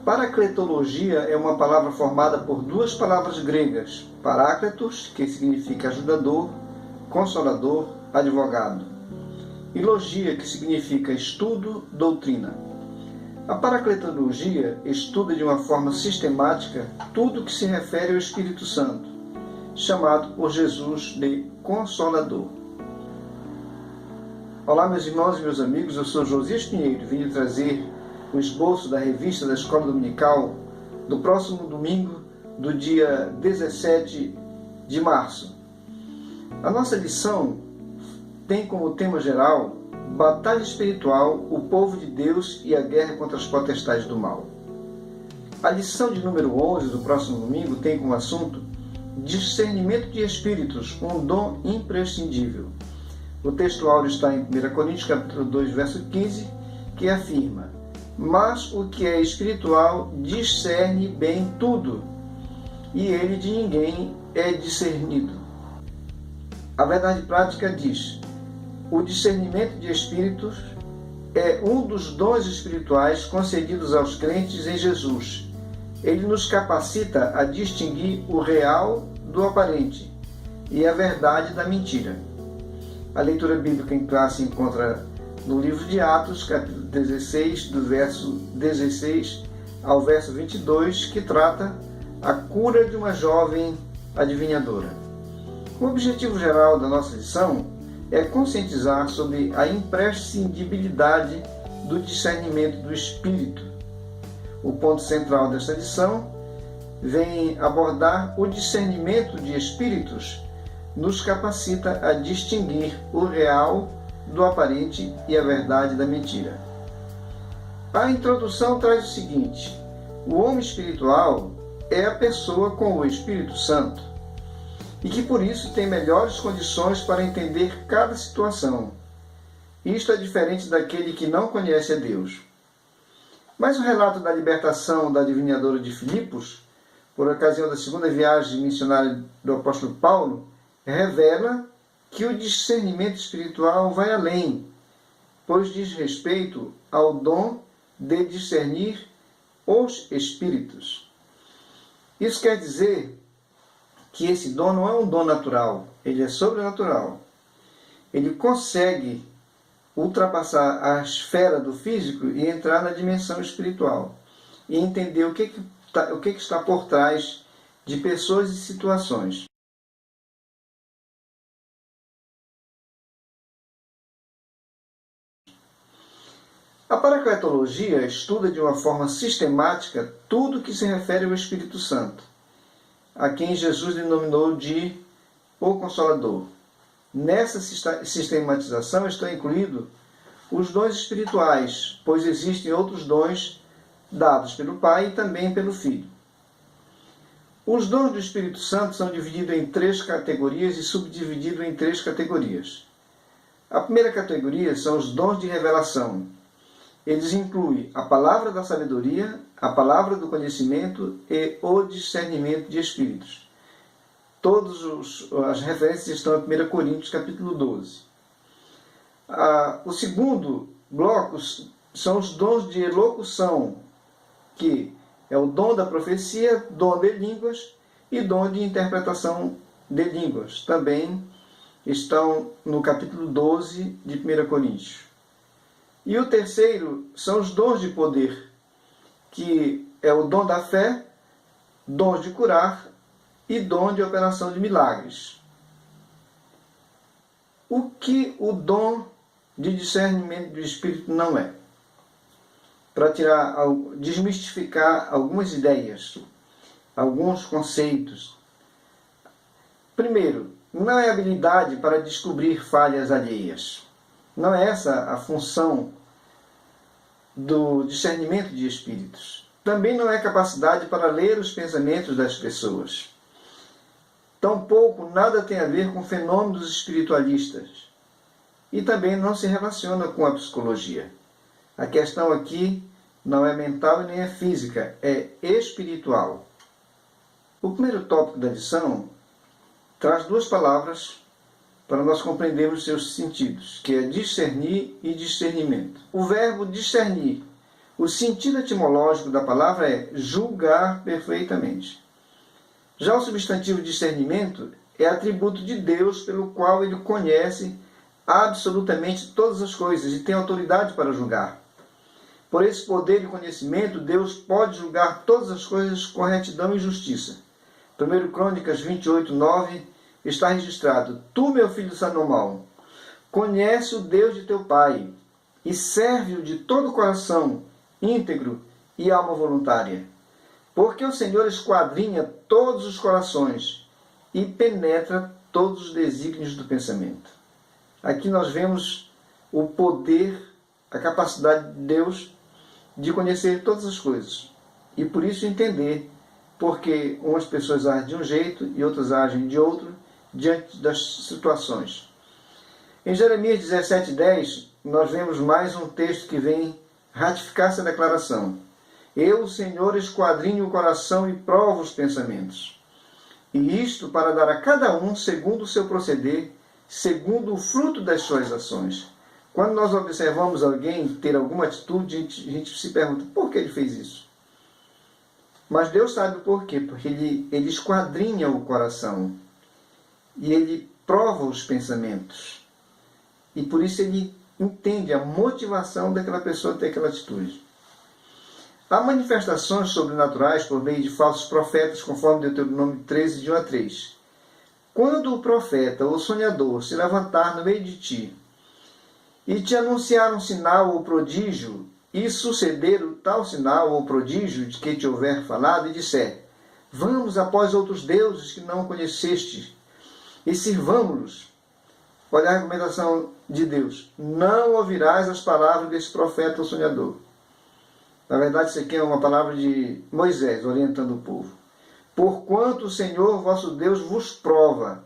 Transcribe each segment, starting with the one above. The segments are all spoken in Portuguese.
Paracletologia é uma palavra formada por duas palavras gregas, parácletos, que significa ajudador, consolador, advogado, e logia, que significa estudo, doutrina. A paracletologia estuda de uma forma sistemática tudo que se refere ao Espírito Santo, chamado por Jesus de Consolador. Olá, meus irmãos e meus amigos, eu sou Josias Pinheiro, vim trazer o esboço da revista da Escola Dominical do próximo domingo, do dia 17 de março. A nossa lição tem como tema geral Batalha Espiritual, o Povo de Deus e a Guerra contra as Potestades do Mal. A lição de número 11 do próximo domingo tem como assunto Discernimento de Espíritos, um dom imprescindível. O texto áureo está em 1 Coríntios, capítulo 2, verso 15, que afirma: mas o que é espiritual discerne bem tudo, e ele de ninguém é discernido. A verdade prática diz: o discernimento de espíritos é um dos dons espirituais concedidos aos crentes em Jesus. Ele nos capacita a distinguir o real do aparente e a verdade da mentira. A leitura bíblica em classe se encontra no livro de Atos, capítulo 16, do verso 16 ao verso 22, que trata a cura de uma jovem adivinhadora. O objetivo geral da nossa lição é conscientizar sobre a imprescindibilidade do discernimento do Espírito. O ponto central desta lição vem abordar o discernimento de espíritos, nos capacita a distinguir o real do aparente e a verdade da mentira. A introdução traz o seguinte: o homem espiritual é a pessoa com o Espírito Santo e que por isso tem melhores condições para entender cada situação. Isto é diferente daquele que não conhece a Deus. Mas o relato da libertação da adivinhadora de Filipos, por ocasião da segunda viagem missionária do apóstolo Paulo, revela que o discernimento espiritual vai além, pois diz respeito ao dom de discernir os espíritos. Isso quer dizer que esse dom não é um dom natural, ele é sobrenatural. Ele consegue ultrapassar a esfera do físico e entrar na dimensão espiritual e entender o que está por trás de pessoas e situações. A paracletologia estuda de uma forma sistemática tudo que se refere ao Espírito Santo, a quem Jesus denominou de o Consolador. Nessa sistematização estão incluídos os dons espirituais, pois existem outros dons dados pelo Pai e também pelo Filho. Os dons do Espírito Santo são divididos em 3 categorias e subdivididos em 3 categorias. A primeira categoria são os dons de revelação. Eles incluem a palavra da sabedoria, a palavra do conhecimento e o discernimento de espíritos. Todas as referências estão em 1 Coríntios, capítulo 12. O segundo bloco são os dons de elocução, que é o dom da profecia, dom de línguas e dom de interpretação de línguas. Também estão no capítulo 12 de 1 Coríntios. E o terceiro são os dons de poder, que é o dom da fé, dom de curar e dom de operação de milagres. O que o dom de discernimento do Espírito não é? Para desmistificar algumas ideias, alguns conceitos. Primeiro, não é habilidade para descobrir falhas alheias. Não é essa a função do discernimento de espíritos. Também não é capacidade para ler os pensamentos das pessoas. Tampouco nada tem a ver com fenômenos espiritualistas. E também não se relaciona com a psicologia. A questão aqui não é mental e nem é física, é espiritual. O primeiro tópico da lição traz 2 palavras para nós compreendermos seus sentidos, que é discernir e discernimento. O verbo discernir O sentido etimológico da palavra é julgar perfeitamente. Já o substantivo discernimento é atributo de Deus pelo qual ele conhece absolutamente todas as coisas e tem autoridade para julgar. Por esse poder e conhecimento, Deus pode julgar todas as coisas com retidão e justiça. 1 Crônicas 28:9 está registrado: Tu, meu filho Salomão, conhece o Deus de teu pai e serve-o de todo o coração, íntegro e alma voluntária. Porque o Senhor esquadrinha todos os corações e penetra todos os desígnios do pensamento. Aqui nós vemos o poder, a capacidade de Deus de conhecer todas as coisas. E por isso entender porque umas pessoas agem de um jeito e outras agem de outro diante das situações. Em Jeremias 17:10, nós vemos mais um texto que vem ratificar essa declaração. Eu, o Senhor, esquadrinho o coração e provo os pensamentos. E isto para dar a cada um segundo o seu proceder, segundo o fruto das suas ações. Quando nós observamos alguém ter alguma atitude, a gente se pergunta, por que ele fez isso? Mas Deus sabe o porquê, porque ele esquadrinha o coração e ele prova os pensamentos. E por isso ele entende a motivação daquela pessoa ter aquela atitude. Há manifestações sobrenaturais por meio de falsos profetas, conforme Deuteronômio 13, de 1 a 3. Quando o profeta ou sonhador se levantar no meio de ti e te anunciar um sinal ou prodígio, e suceder o tal sinal ou prodígio de que te houver falado, e disser, vamos após outros deuses que não conheceste, e sirvamo-los. Olha a recomendação de Deus. Não ouvirás as palavras desse profeta ou sonhador. Na verdade, isso aqui é uma palavra de Moisés, orientando o povo. Porquanto o Senhor vosso Deus vos prova,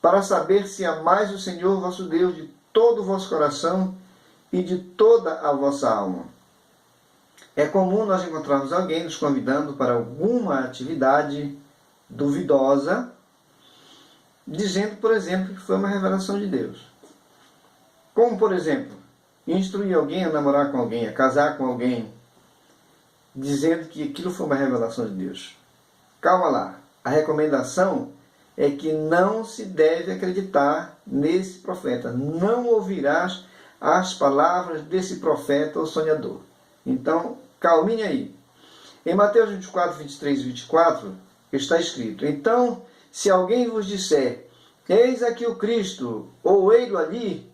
para saber se amais o Senhor vosso Deus de todo o vosso coração e de toda a vossa alma. É comum nós encontrarmos alguém nos convidando para alguma atividade duvidosa, dizendo, por exemplo, que foi uma revelação de Deus. Como, por exemplo, instruir alguém a namorar com alguém, a casar com alguém, dizendo que aquilo foi uma revelação de Deus. Calma lá. A recomendação é que não se deve acreditar nesse profeta. Não ouvirás as palavras desse profeta ou sonhador. Então, calminha aí. Em Mateus 24, 23 e 24, está escrito, então, se alguém vos disser, eis aqui o Cristo, ou ei-lo ali,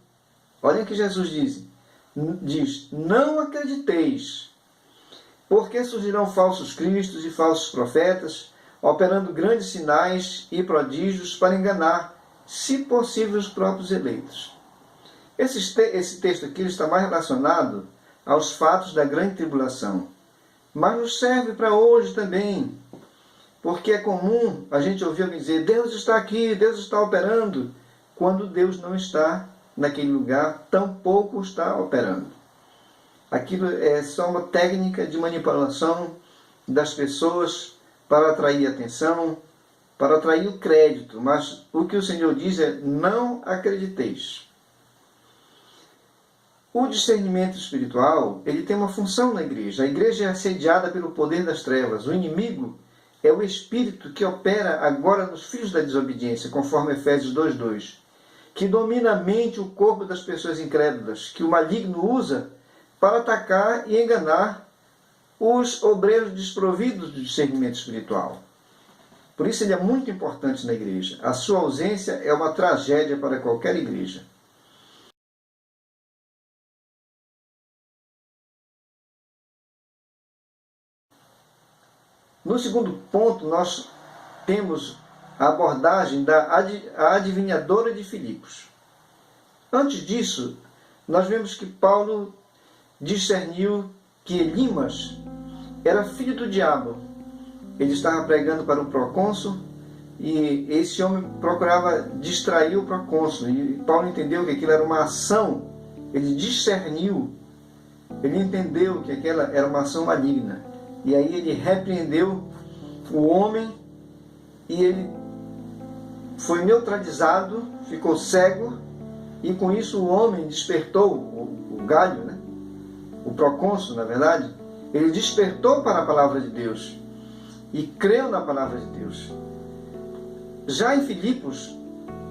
olhem o que Jesus diz, não acrediteis, porque surgirão falsos cristos e falsos profetas, operando grandes sinais e prodígios para enganar, se possível, os próprios eleitos. Esse texto aqui está mais relacionado aos fatos da grande tribulação, mas nos serve para hoje também, porque é comum a gente ouvir alguém dizer, Deus está aqui, Deus está operando, quando Deus não está naquele lugar, tampouco está operando. Aquilo é só uma técnica de manipulação das pessoas para atrair atenção, para atrair o crédito. Mas o que o Senhor diz é, não acrediteis. O discernimento espiritual, ele tem uma função na igreja. A igreja é assediada pelo poder das trevas. O inimigo é o espírito que opera agora nos filhos da desobediência, conforme Efésios 2:2, que domina a mente e o corpo das pessoas incrédulas, que o maligno usa para atacar e enganar os obreiros desprovidos de discernimento espiritual. Por isso ele é muito importante na igreja. A sua ausência é uma tragédia para qualquer igreja. No segundo ponto, nós temos a abordagem da adivinhadora de Filipos. Antes disso, nós vemos que Paulo discerniu que Elimas era filho do diabo. Ele estava pregando para o procônsul e esse homem procurava distrair o procônsul. E Paulo entendeu que aquilo era uma ação, ele discerniu, ele entendeu que aquela era uma ação maligna. E aí ele repreendeu o homem e ele foi neutralizado, ficou cego, e com isso o homem despertou, o galho, né? O procônsul, na verdade, Ele despertou para a palavra de Deus e creu na palavra de Deus. Já em Filipos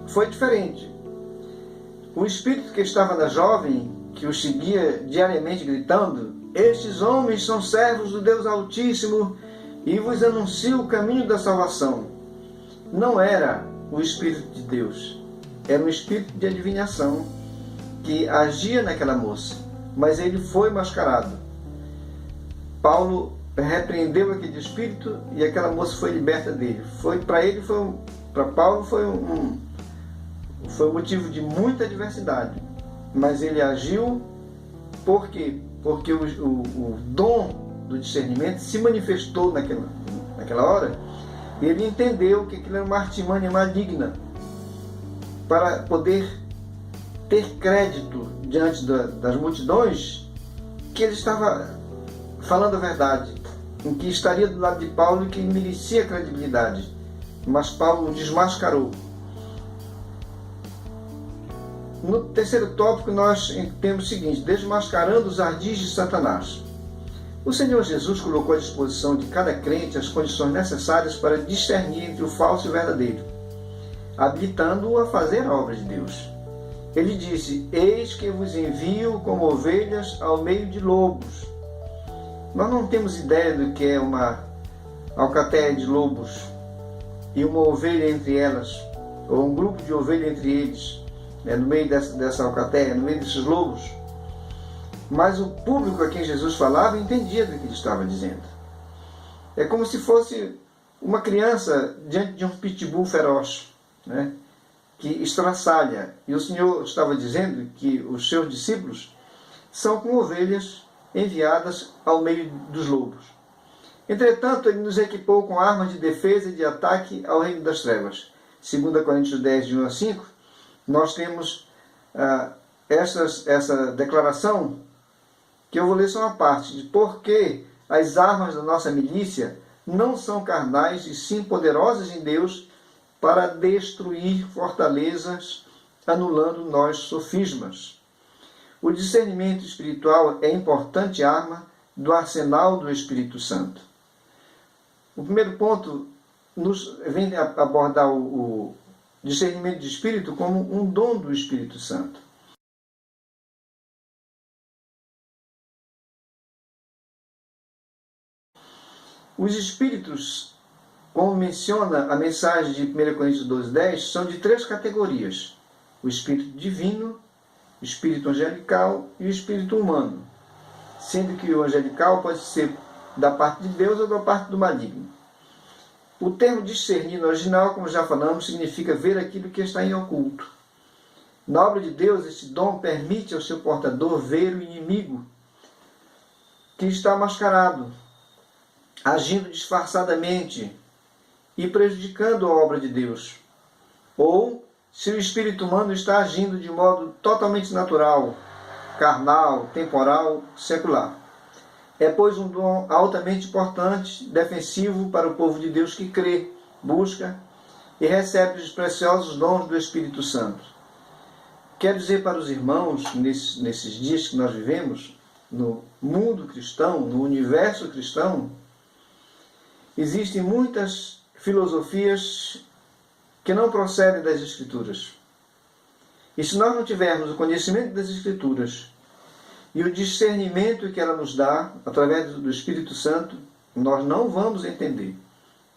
foi diferente. O espírito que estava na jovem, que o seguia diariamente gritando: estes homens são servos do Deus Altíssimo e vos anunciam o caminho da salvação, não era o Espírito de Deus, era um espírito de adivinhação que agia naquela moça, mas ele foi mascarado. Paulo repreendeu aquele espírito e aquela moça foi liberta dele. Para Paulo foi um motivo de muita adversidade, mas ele agiu. Por quê? Porque o dom do discernimento se manifestou naquela hora, e ele entendeu que aquilo era uma artimanha maligna para poder ter crédito diante das multidões, que ele estava falando a verdade, em que estaria do lado de Paulo e que merecia credibilidade. Mas Paulo o desmascarou. No terceiro tópico nós temos o seguinte: desmascarando os ardis de Satanás. O Senhor Jesus colocou à disposição de cada crente as condições necessárias para discernir entre o falso e o verdadeiro, habilitando-o a fazer a obra de Deus. Ele disse: eis que vos envio como ovelhas ao meio de lobos. Nós não temos ideia do que é uma alcateia de lobos e uma ovelha entre elas, ou um grupo de ovelhas entre eles, no meio dessa alcateia, no meio desses lobos. Mas o público a quem Jesus falava entendia do que ele estava dizendo. É como se fosse uma criança diante de um pitbull feroz, né, que estraçalha. E o Senhor estava dizendo que os seus discípulos são como ovelhas enviadas ao meio dos lobos. Entretanto, ele nos equipou com armas de defesa e de ataque ao reino das trevas. 2 Coríntios 10, de 1 a 5, nós temos essa declaração, que eu vou ler só uma parte, de porque as armas da nossa milícia não são carnais, e sim poderosas em Deus para destruir fortalezas, anulando nós sofismas. O discernimento espiritual é importante arma do arsenal do Espírito Santo. O primeiro ponto vem abordar o discernimento de espírito como um dom do Espírito Santo. Os espíritos, como menciona a mensagem de 1 Coríntios 12:10, são de 3 categorias: o espírito divino, o espírito angelical e o espírito humano, sendo que o angelical pode ser da parte de Deus ou da parte do maligno. O termo discernir no original, como já falamos, significa ver aquilo que está em oculto. Na obra de Deus, este dom permite ao seu portador ver o inimigo que está mascarado, agindo disfarçadamente e prejudicando a obra de Deus. Ou se o espírito humano está agindo de modo totalmente natural, carnal, temporal, secular. É, pois, um dom altamente importante, defensivo para o povo de Deus que crê, busca e recebe os preciosos dons do Espírito Santo. Quero dizer para os irmãos, nesses dias que nós vivemos, no mundo cristão, no universo cristão, existem muitas filosofias que não procedem das Escrituras. E se nós não tivermos o conhecimento das Escrituras e o discernimento que ela nos dá, através do Espírito Santo, nós não vamos entender.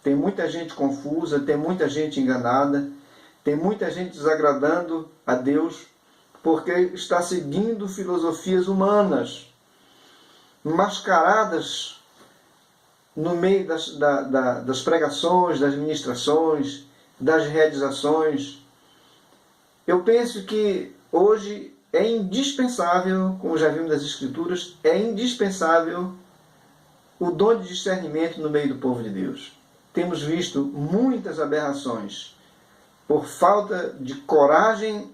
Tem muita gente confusa, tem muita gente enganada, tem muita gente desagradando a Deus, porque está seguindo filosofias humanas, mascaradas no meio das pregações, das ministrações, das realizações. Eu penso que hoje é indispensável, como já vimos nas Escrituras, é indispensável o dom de discernimento no meio do povo de Deus. Temos visto muitas aberrações por falta de coragem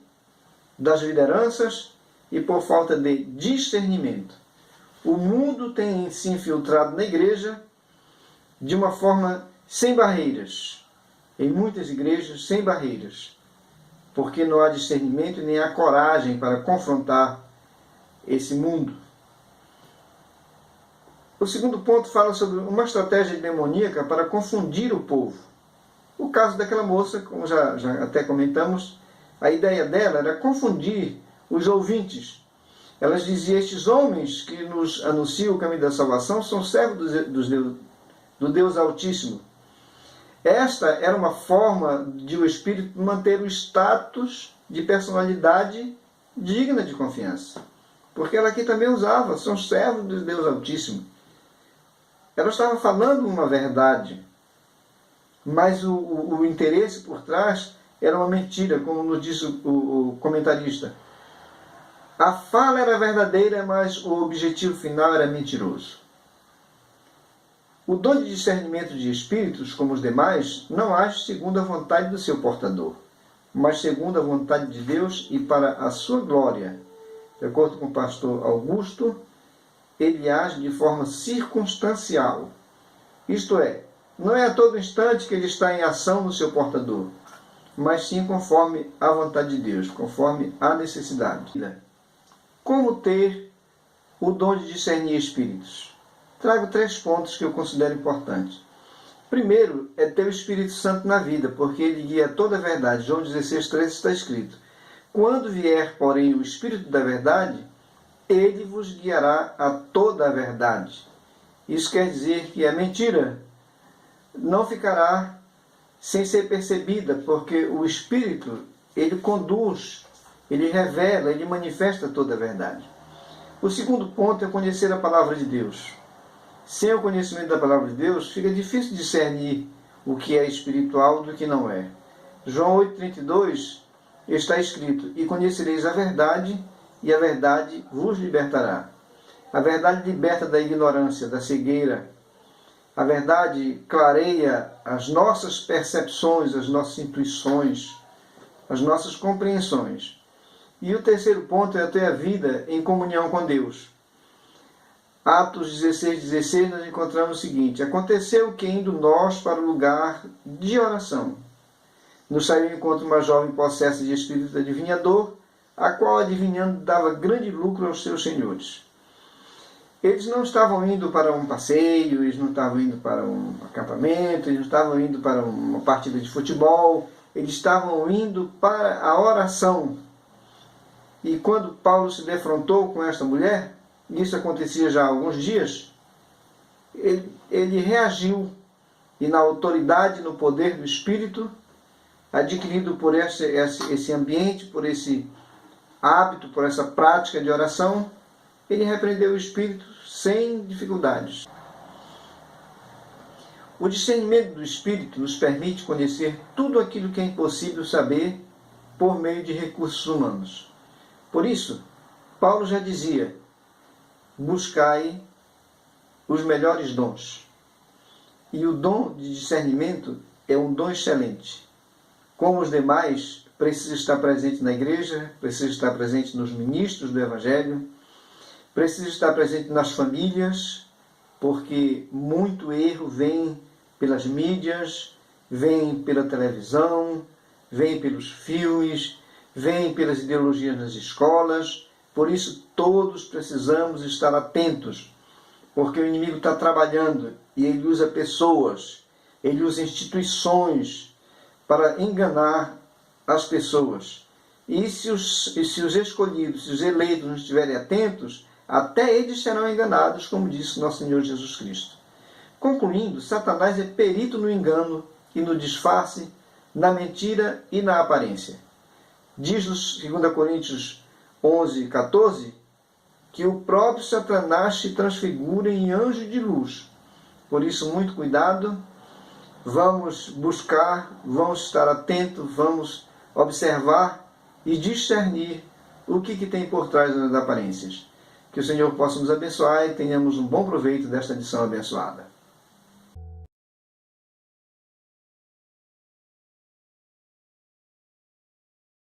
das lideranças e por falta de discernimento. O mundo tem se infiltrado na igreja de uma forma sem barreiras, em muitas igrejas sem barreiras, porque não há discernimento nem há coragem para confrontar esse mundo. O segundo ponto fala sobre uma estratégia demoníaca para confundir o povo. O caso daquela moça, como já até comentamos, a ideia dela era confundir os ouvintes. Elas diziam: estes homens que nos anunciam o caminho da salvação são servos do Deus Altíssimo. Esta era uma forma de o Espírito manter o status de personalidade digna de confiança. Porque ela aqui também usava: são servos do Deus Altíssimo. Ela estava falando uma verdade, mas o interesse por trás era uma mentira, como nos disse o comentarista. A fala era verdadeira, mas o objetivo final era mentiroso. O dom de discernimento de espíritos, como os demais, não age segundo a vontade do seu portador, mas segundo a vontade de Deus e para a sua glória. De acordo com o pastor Augusto, ele age de forma circunstancial. Isto é, não é a todo instante que ele está em ação no seu portador, mas sim conforme a vontade de Deus, conforme a necessidade. Como ter o dom de discernir espíritos? Trago 3 pontos que eu considero importantes. Primeiro, é ter o Espírito Santo na vida, porque ele guia toda a verdade. João 16,13 está escrito: quando vier, porém, o Espírito da verdade, ele vos guiará a toda a verdade. Isso quer dizer que a mentira não ficará sem ser percebida, porque o Espírito, ele conduz, ele revela, ele manifesta toda a verdade. O segundo ponto é conhecer a palavra de Deus. Sem o conhecimento da palavra de Deus, fica difícil discernir o que é espiritual do que não é. João 8,32 está escrito: e conhecereis a verdade, e a verdade vos libertará. A verdade liberta da ignorância, da cegueira. A verdade clareia as nossas percepções, as nossas intuições, as nossas compreensões. E o terceiro ponto é ter a vida em comunhão com Deus. Atos 16,16 nós encontramos o seguinte: aconteceu que, indo nós para o lugar de oração, nos saiu ao encontro uma jovem possessa de espírito adivinhador, a qual, adivinhando, dava grande lucro aos seus senhores. Eles não estavam indo para um passeio, eles não estavam indo para um acampamento, eles não estavam indo para uma partida de futebol, eles estavam indo para a oração. E quando Paulo se defrontou com esta mulher, isso acontecia já há alguns dias, ele reagiu, e na autoridade, no poder do Espírito, adquirido por esse ambiente, por esse hábito, por essa prática de oração, ele repreendeu o Espírito sem dificuldades. O discernimento do Espírito nos permite conhecer tudo aquilo que é impossível saber por meio de recursos humanos. Por isso, Paulo já dizia: buscai os melhores dons. E o dom de discernimento é um dom excelente. Como os demais, precisa estar presente na igreja, precisa estar presente nos ministros do Evangelho, precisa estar presente nas famílias, porque muito erro vem pelas mídias, vem pela televisão, vem pelos filmes, vem pelas ideologias nas escolas. Por isso, todos precisamos estar atentos, porque o inimigo está trabalhando e ele usa pessoas, ele usa instituições para enganar as pessoas. E se os escolhidos, se os eleitos não estiverem atentos, até eles serão enganados, como disse nosso Senhor Jesus Cristo. Concluindo, Satanás é perito no engano e no disfarce, na mentira e na aparência. Diz-nos 2 Coríntios 11:14, que o próprio Satanás se transfigura em anjo de luz. Por isso, muito cuidado, vamos buscar, vamos estar atentos, vamos observar e discernir o que tem por trás das aparências. Que o Senhor possa nos abençoar e tenhamos um bom proveito desta lição abençoada.